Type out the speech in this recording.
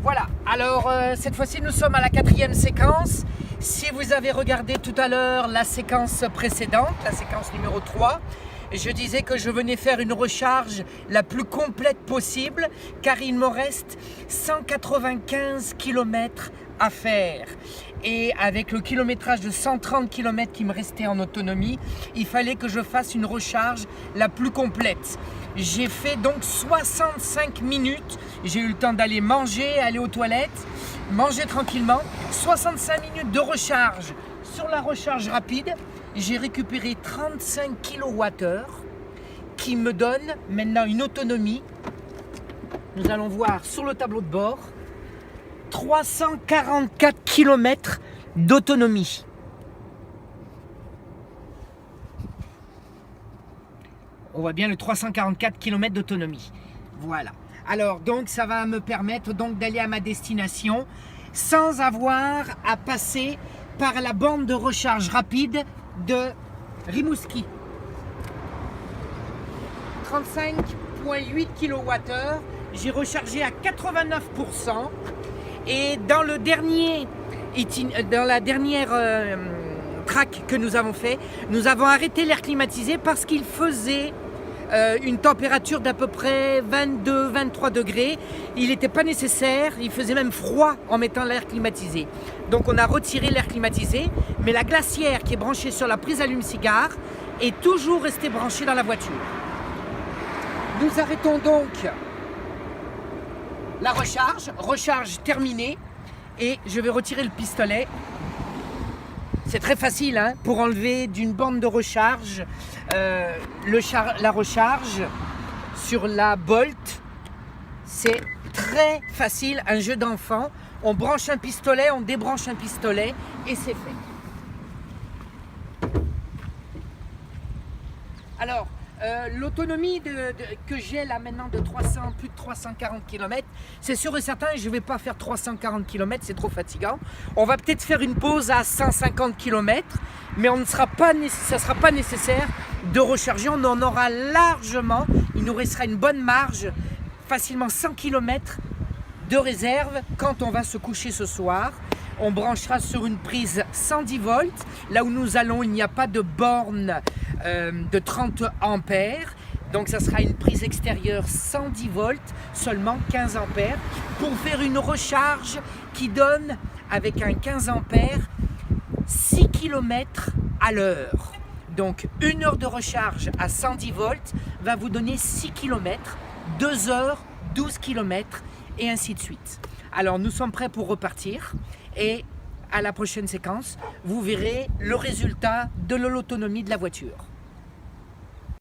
Voilà, alors cette fois-ci nous sommes à la 4e séquence. Si vous avez regardé tout à l'heure la séquence précédente, la séquence numéro 3, je disais que je venais faire une recharge la plus complète possible car il me reste 195 km à faire. Et avec le kilométrage de 130 km qui me restait en autonomie, il fallait que je fasse une recharge la plus complète. J'ai fait donc 65 minutes, j'ai eu le temps d'aller manger, aller aux toilettes, manger tranquillement. 65 minutes de recharge sur la recharge rapide. J'ai récupéré 35 kWh qui me donne maintenant une autonomie. Nous allons voir sur le tableau de bord. 344 km d'autonomie. On voit bien le 344 km d'autonomie. Voilà. Alors donc ça va me permettre donc d'aller à ma destination sans avoir à passer par la borne de recharge rapide de Rimouski. 35,8 kWh. J'ai rechargé à 89%. Et dans la dernière track que nous avons fait, nous avons arrêté l'air climatisé parce qu'il faisait une température d'à peu près 22-23 degrés. Il n'était pas nécessaire, il faisait même froid en mettant l'air climatisé. Donc on a retiré l'air climatisé, mais la glacière qui est branchée sur la prise allume-cigare est toujours restée branchée dans la voiture. Nous arrêtons donc la recharge terminée, et je vais retirer le pistolet. C'est très facile hein, pour enlever d'une borne de recharge la recharge sur la Bolt. C'est très facile, un jeu d'enfant. On branche un pistolet, on débranche un pistolet et c'est fait. Alors, l'autonomie que j'ai là maintenant de plus de 340 km, c'est sûr et certain, je ne vais pas faire 340 km, c'est trop fatigant. On va peut-être faire une pause à 150 km, mais ça ne sera pas nécessaire de recharger, on en aura largement, il nous restera une bonne marge, facilement 100 km de réserve quand on va se coucher ce soir. On branchera sur une prise 110 volts, là où nous allons, il n'y a pas de borne de 30 ampères, donc ça sera une prise extérieure 110 volts, seulement 15 ampères, pour faire une recharge qui donne, avec un 15 ampères, 6 km à l'heure. Donc 1 heure de recharge à 110 volts va vous donner 6 km, 2 heures, 12 km, et ainsi de suite. Alors nous sommes prêts pour repartir, et à la prochaine séquence, vous verrez le résultat de l'autonomie de la voiture.